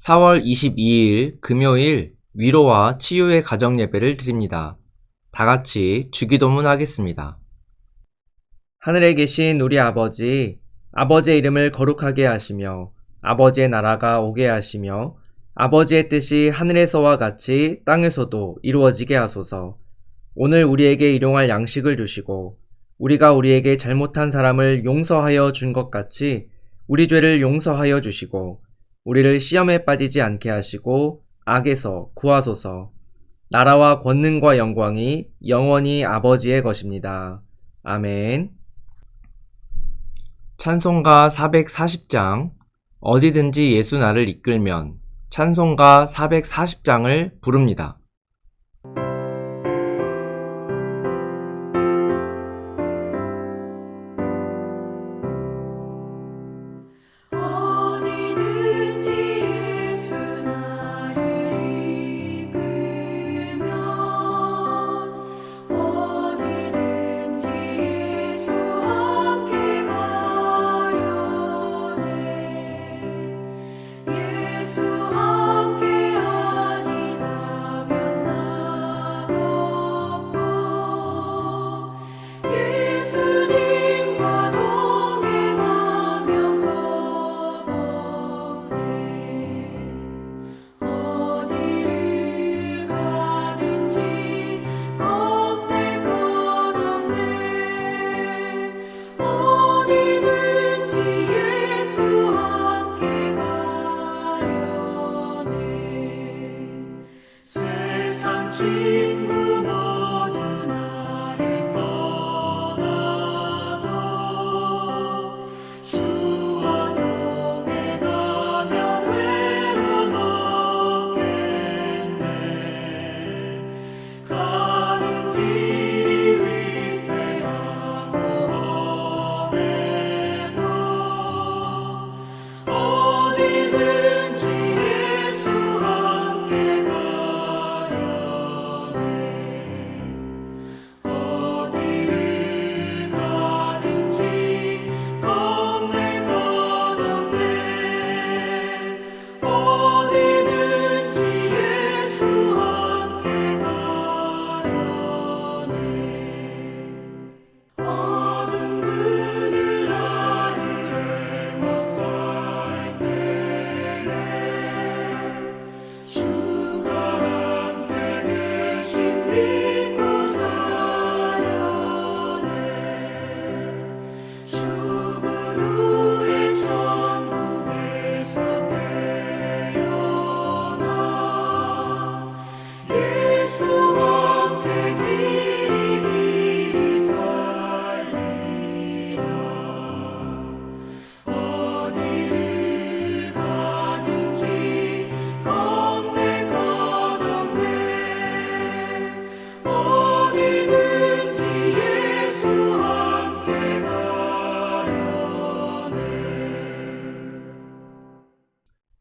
4월 22일 금요일 위로와 치유의 가정 예배를 드립니다. 다 같이 주기도문 하겠습니다. 하늘에 계신 우리 아버지, 아버지의 이름을 거룩하게 하시며 아버지의 나라가 오게 하시며 아버지의 뜻이 하늘에서와 같이 땅에서도 이루어지게 하소서. 오늘 우리에게 일용할 양식을 주시고 우리가 우리에게 잘못한 사람을 용서하여 준 것 같이 우리 죄를 용서하여 주시고 우리를 시험에 빠지지 않게 하시고 악에서 구하소서. 나라와 권능과 영광이 영원히 아버지의 것입니다. 아멘. 찬송가 440장 어디든지 예수 나를 이끌면 찬송가 440장을 부릅니다.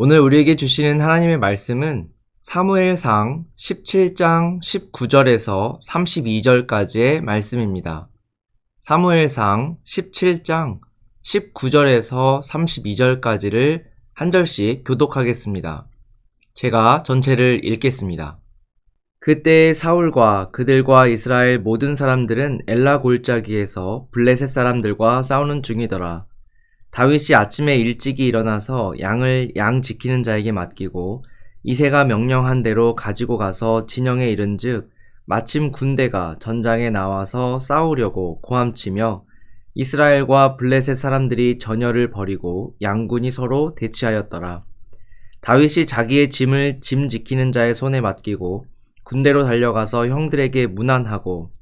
오늘 우리에게 주시는 하나님의 말씀은 사무엘상 17장 19절에서 32절까지의 말씀입니다. 사무엘상 17장 19절에서 32절까지를 한 절씩 교독하겠습니다. 제가 전체를 읽겠습니다. 그때 사울과 그들과 이스라엘 모든 사람들은 엘라 골짜기에서 블레셋 사람들과 싸우는 중이더라. 다윗이 아침에 일찍이 일어나서 양을 양 지키는 자에게 맡기고 이새가 명령한 대로 가지고 가서 진영에 이른즉 마침 군대가 전장에 나와서 싸우려고 고함치며 이스라엘과 블레셋 사람들이 전열을 벌이고 양군이 서로 대치하였더라. 다윗이 자기의 짐을 짐 지키는 자의 손에 맡기고 군대로 달려가서 형들에게 문안하고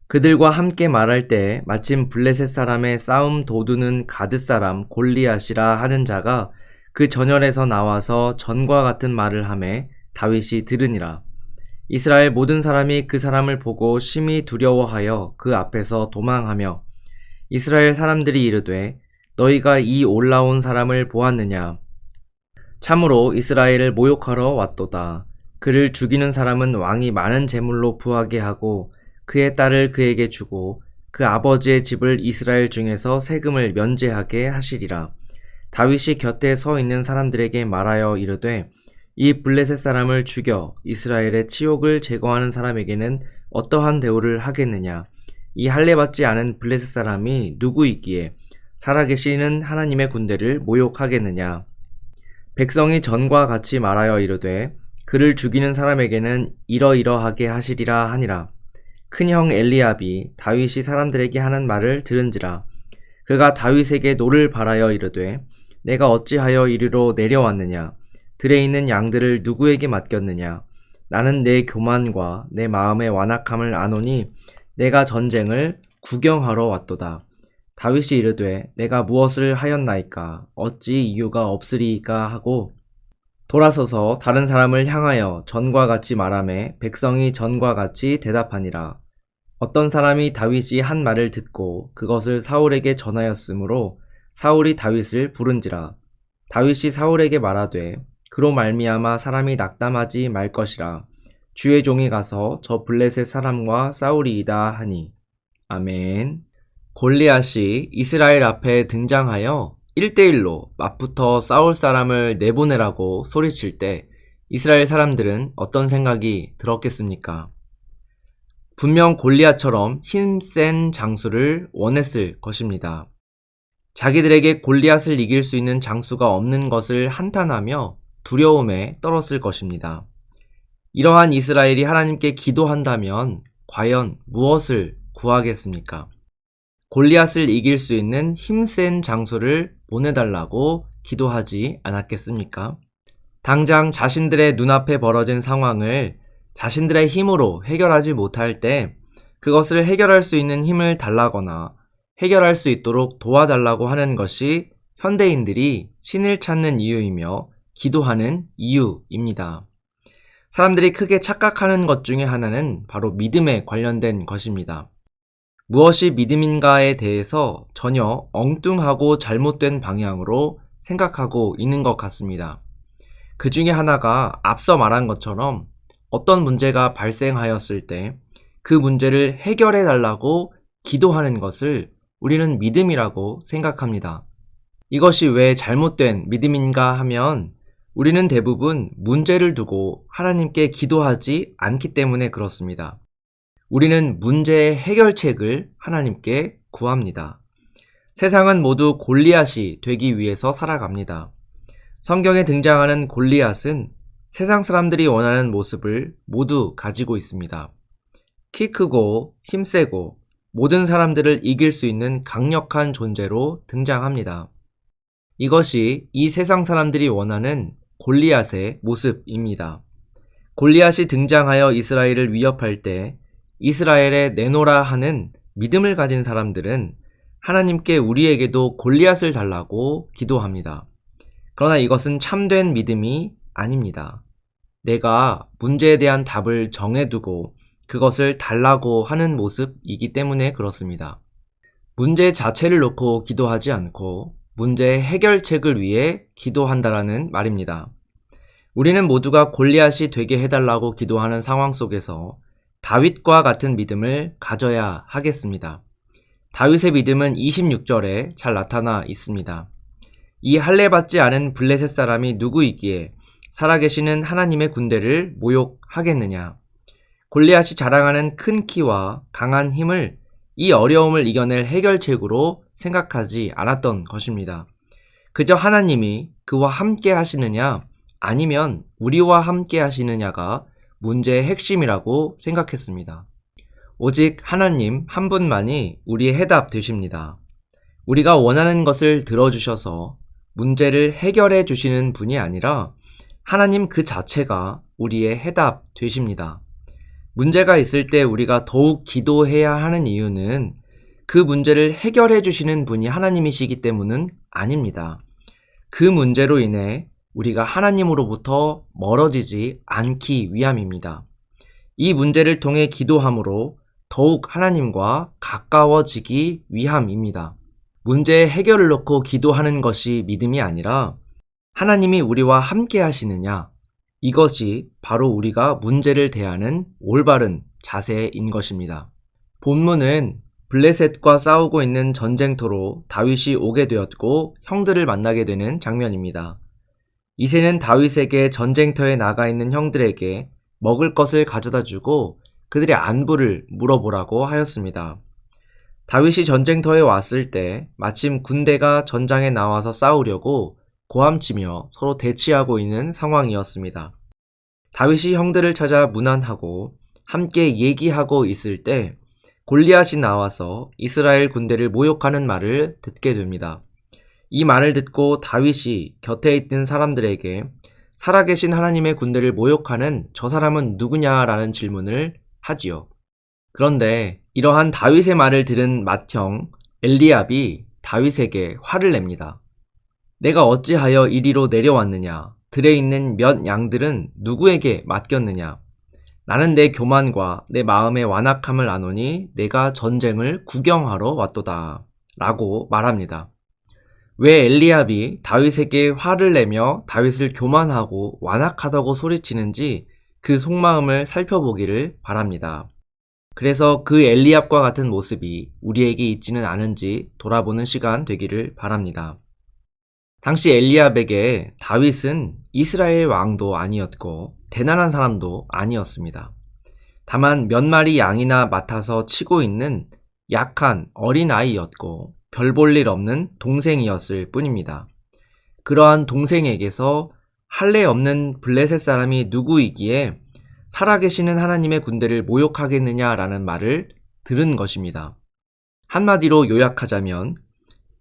그들과 함께 말할 때 마침 블레셋 사람의 싸움 도두는 가드 사람 골리앗이라 하는 자가 그 전열에서 나와서 전과 같은 말을 하매 다윗이 들으니라. 이스라엘 모든 사람이 그 사람을 보고 심히 두려워하여 그 앞에서 도망하며 이스라엘 사람들이 이르되 너희가 이 올라온 사람을 보았느냐? 참으로 이스라엘을 모욕하러 왔도다. 그를 죽이는 사람은 왕이 많은 재물로 부하게 하고 그의 딸을 그에게 주고 그 아버지의 집을 이스라엘 중에서 세금을 면제하게 하시리라. 다윗이 곁에 서 있는 사람들에게 말하여 이르되 이 블레셋 사람을 죽여 이스라엘의 치욕을 제거하는 사람에게는 어떠한 대우를 하겠느냐? 이 할례받지 않은 블레셋 사람이 누구이기에 살아계시는 하나님의 군대를 모욕하겠느냐? 백성이 전과 같이 말하여 이르되 그를 죽이는 사람에게는 이러이러하게 하시리라 하니라. 큰형 엘리압이 다윗이 사람들에게 하는 말을 들은지라. 그가 다윗에게 노를 바라여 이르되 내가 어찌하여 이리로 내려왔느냐? 들에 있는 양들을 누구에게 맡겼느냐? 나는 내 교만과 내 마음의 완악함을 아노니 내가 전쟁을 구경하러 왔도다. 다윗이 이르되 내가 무엇을 하였나이까? 어찌 이유가 없으리이까 하고 돌아서서 다른 사람을 향하여 전과 같이 말하매 백성이 전과 같이 대답하니라. 어떤 사람이 다윗이 한 말을 듣고 그것을 사울에게 전하였으므로 사울이 다윗을 부른지라. 다윗이 사울에게 말하되 그로 말미암아 사람이 낙담하지 말 것이라. 주의 종이 가서 저 블레셋 사람과 싸우리이다 하니. 아멘. 골리앗이 이스라엘 앞에 등장하여 1대1로 맞붙어 싸울 사람을 내보내라고 소리칠 때 이스라엘 사람들은 어떤 생각이 들었겠습니까? 분명 골리앗처럼 힘센 장수를 원했을 것입니다. 자기들에게 골리앗을 이길 수 있는 장수가 없는 것을 한탄하며 두려움에 떨었을 것입니다. 이러한 이스라엘이 하나님께 기도한다면 과연 무엇을 구하겠습니까? 골리앗을 이길 수 있는 힘센 장수를 보내달라고 기도하지 않았겠습니까? 당장 자신들의 눈앞에 벌어진 상황을 자신들의 힘으로 해결하지 못할 때 그것을 해결할 수 있는 힘을 달라거나 해결할 수 있도록 도와달라고 하는 것이 현대인들이 신을 찾는 이유이며 기도하는 이유입니다. 사람들이 크게 착각하는 것 중에 하나는 바로 믿음에 관련된 것입니다. 무엇이 믿음인가에 대해서 전혀 엉뚱하고 잘못된 방향으로 생각하고 있는 것 같습니다. 그 중에 하나가 앞서 말한 것처럼 어떤 문제가 발생하였을 때 그 문제를 해결해 달라고 기도하는 것을 우리는 믿음이라고 생각합니다. 이것이 왜 잘못된 믿음인가 하면 우리는 대부분 문제를 두고 하나님께 기도하지 않기 때문에 그렇습니다. 우리는 문제의 해결책을 하나님께 구합니다. 세상은 모두 골리앗이 되기 위해서 살아갑니다. 성경에 등장하는 골리앗은 세상 사람들이 원하는 모습을 모두 가지고 있습니다. 키 크고 힘세고 모든 사람들을 이길 수 있는 강력한 존재로 등장합니다. 이것이 이 세상 사람들이 원하는 골리앗의 모습입니다. 골리앗이 등장하여 이스라엘을 위협할 때 이스라엘에 내노라 하는 믿음을 가진 사람들은 하나님께 우리에게도 골리앗을 달라고 기도합니다. 그러나 이것은 참된 믿음이 아닙니다. 내가 문제에 대한 답을 정해두고 그것을 달라고 하는 모습이기 때문에 그렇습니다. 문제 자체를 놓고 기도하지 않고 문제의 해결책을 위해 기도한다라는 말입니다. 우리는 모두가 골리앗이 되게 해달라고 기도하는 상황 속에서 다윗과 같은 믿음을 가져야 하겠습니다. 다윗의 믿음은 26절에 잘 나타나 있습니다. 이 할례받지 않은 블레셋 사람이 누구이기에 살아계시는 하나님의 군대를 모욕하겠느냐. 골리앗이 자랑하는 큰 키와 강한 힘을 이 어려움을 이겨낼 해결책으로 생각하지 않았던 것입니다. 그저 하나님이 그와 함께 하시느냐 아니면 우리와 함께 하시느냐가 문제의 핵심이라고 생각했습니다. 오직 하나님 한 분만이 우리의 해답 되십니다. 우리가 원하는 것을 들어주셔서 문제를 해결해 주시는 분이 아니라 하나님 그 자체가 우리의 해답 되십니다. 문제가 있을 때 우리가 더욱 기도해야 하는 이유는 그 문제를 해결해 주시는 분이 하나님이시기 때문은 아닙니다. 그 문제로 인해 우리가 하나님으로부터 멀어지지 않기 위함입니다. 이 문제를 통해 기도함으로 더욱 하나님과 가까워지기 위함입니다. 문제의 해결을 놓고 기도하는 것이 믿음이 아니라 하나님이 우리와 함께 하시느냐, 이것이 바로 우리가 문제를 대하는 올바른 자세인 것입니다. 본문은 블레셋과 싸우고 있는 전쟁터로 다윗이 오게 되었고 형들을 만나게 되는 장면입니다. 이새는 다윗에게 전쟁터에 나가 있는 형들에게 먹을 것을 가져다 주고 그들의 안부를 물어보라고 하였습니다. 다윗이 전쟁터에 왔을 때 마침 군대가 전장에 나와서 싸우려고 고함치며 서로 대치하고 있는 상황이었습니다. 다윗이 형들을 찾아 문안하고 함께 얘기하고 있을 때 골리앗이 나와서 이스라엘 군대를 모욕하는 말을 듣게 됩니다. 이 말을 듣고 다윗이 곁에 있던 사람들에게 살아계신 하나님의 군대를 모욕하는 저 사람은 누구냐라는 질문을 하지요. 그런데 이러한 다윗의 말을 들은 맏형 엘리압이 다윗에게 화를 냅니다. 내가 어찌하여 이리로 내려왔느냐? 들에 있는 몇 양들은 누구에게 맡겼느냐? 나는 내 교만과 내 마음의 완악함을 아노니 내가 전쟁을 구경하러 왔도다 라고 말합니다. 왜 엘리압이 다윗에게 화를 내며 다윗을 교만하고 완악하다고 소리치는지 그 속마음을 살펴보기를 바랍니다. 그래서 그 엘리압과 같은 모습이 우리에게 있지는 않은지 돌아보는 시간 되기를 바랍니다. 당시 엘리압에게 다윗은 이스라엘 왕도 아니었고 대단한 사람도 아니었습니다. 다만 몇 마리 양이나 맡아서 치고 있는 약한 어린아이였고 별 볼 일 없는 동생이었을 뿐입니다. 그러한 동생에게서 할례 없는 블레셋 사람이 누구이기에 살아계시는 하나님의 군대를 모욕하겠느냐라는 말을 들은 것입니다. 한마디로 요약하자면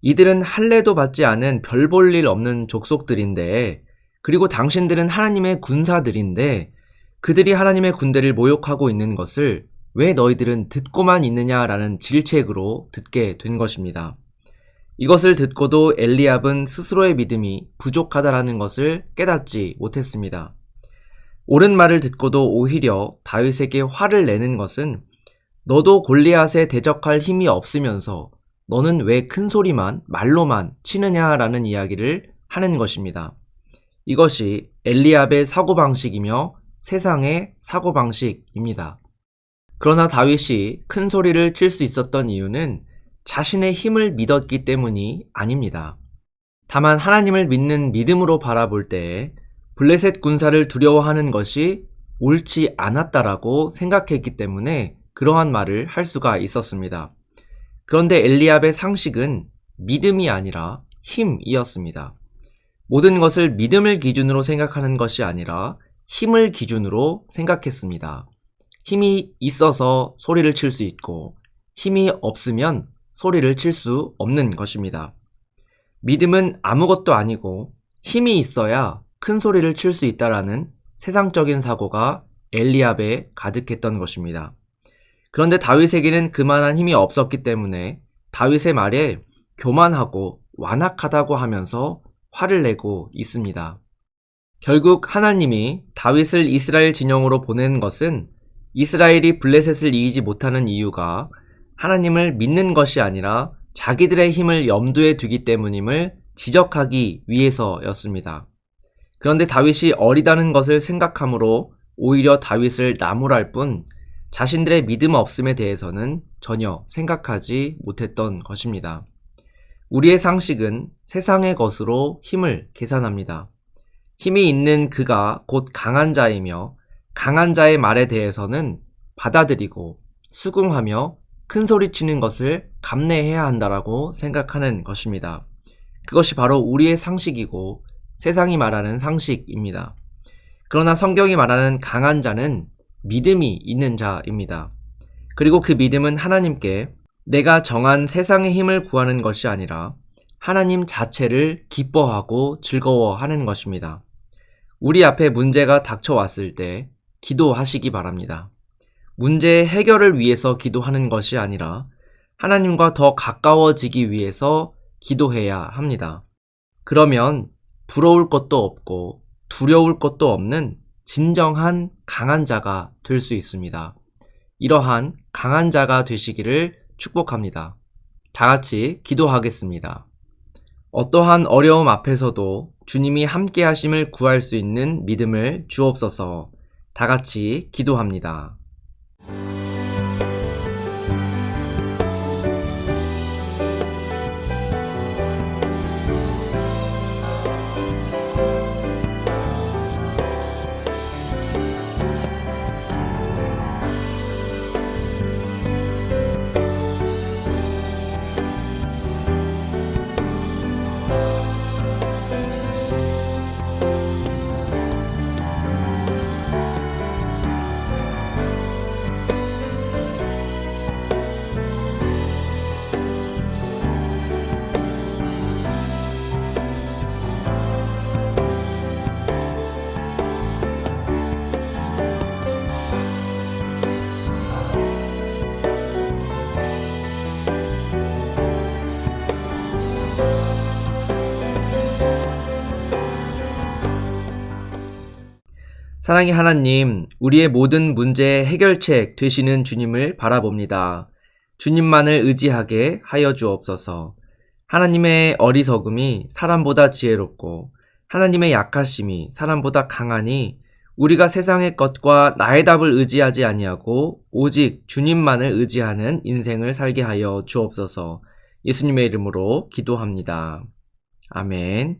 이들은 할례도 받지 않은 별 볼 일 없는 족속들인데 그리고 당신들은 하나님의 군사들인데 그들이 하나님의 군대를 모욕하고 있는 것을 왜 너희들은 듣고만 있느냐라는 질책으로 듣게 된 것입니다. 이것을 듣고도 엘리압은 스스로의 믿음이 부족하다라는 것을 깨닫지 못했습니다. 옳은 말을 듣고도 오히려 다윗에게 화를 내는 것은 너도 골리앗에 대적할 힘이 없으면서 너는 왜 큰 소리만 말로만 치느냐라는 이야기를 하는 것입니다. 이것이 엘리압의 사고방식이며 세상의 사고방식입니다. 그러나 다윗이 큰 소리를 칠 수 있었던 이유는 자신의 힘을 믿었기 때문이 아닙니다. 다만 하나님을 믿는 믿음으로 바라볼 때에 블레셋 군사를 두려워하는 것이 옳지 않았다라고 생각했기 때문에 그러한 말을 할 수가 있었습니다. 그런데 엘리압의 상식은 믿음이 아니라 힘이었습니다. 모든 것을 믿음을 기준으로 생각하는 것이 아니라 힘을 기준으로 생각했습니다. 힘이 있어서 소리를 칠 수 있고 힘이 없으면 소리를 칠 수 없는 것입니다. 믿음은 아무것도 아니고 힘이 있어야 큰 소리를 칠 수 있다라는 세상적인 사고가 엘리압에 가득했던 것입니다. 그런데 다윗에게는 그만한 힘이 없었기 때문에 다윗의 말에 교만하고 완악하다고 하면서 화를 내고 있습니다. 결국 하나님이 다윗을 이스라엘 진영으로 보낸 것은 이스라엘이 블레셋을 이기지 못하는 이유가 하나님을 믿는 것이 아니라 자기들의 힘을 염두에 두기 때문임을 지적하기 위해서였습니다. 그런데 다윗이 어리다는 것을 생각하므로 오히려 다윗을 나무랄 뿐 자신들의 믿음 없음에 대해서는 전혀 생각하지 못했던 것입니다. 우리의 상식은 세상의 것으로 힘을 계산합니다. 힘이 있는 그가 곧 강한 자이며 강한 자의 말에 대해서는 받아들이고 수긍하며 큰 소리치는 것을 감내해야 한다라고 생각하는 것입니다. 그것이 바로 우리의 상식이고 세상이 말하는 상식입니다. 그러나 성경이 말하는 강한 자는 믿음이 있는 자입니다. 그리고 그 믿음은 하나님께 내가 정한 세상의 힘을 구하는 것이 아니라 하나님 자체를 기뻐하고 즐거워하는 것입니다. 우리 앞에 문제가 닥쳐왔을 때 기도하시기 바랍니다. 문제의 해결을 위해서 기도하는 것이 아니라 하나님과 더 가까워지기 위해서 기도해야 합니다. 그러면 부러울 것도 없고 두려울 것도 없는 진정한 강한 자가 될 수 있습니다. 이러한 강한 자가 되시기를 축복합니다. 다 같이 기도하겠습니다. 어떠한 어려움 앞에서도 주님이 함께 하심을 구할 수 있는 믿음을 주옵소서. 다 같이 기도합니다. 사랑의 하나님, 우리의 모든 문제의 해결책 되시는 주님을 바라봅니다. 주님만을 의지하게 하여 주옵소서. 하나님의 어리석음이 사람보다 지혜롭고 하나님의 약하심이 사람보다 강하니 우리가 세상의 것과 나의 답을 의지하지 아니하고 오직 주님만을 의지하는 인생을 살게 하여 주옵소서. 예수님의 이름으로 기도합니다. 아멘.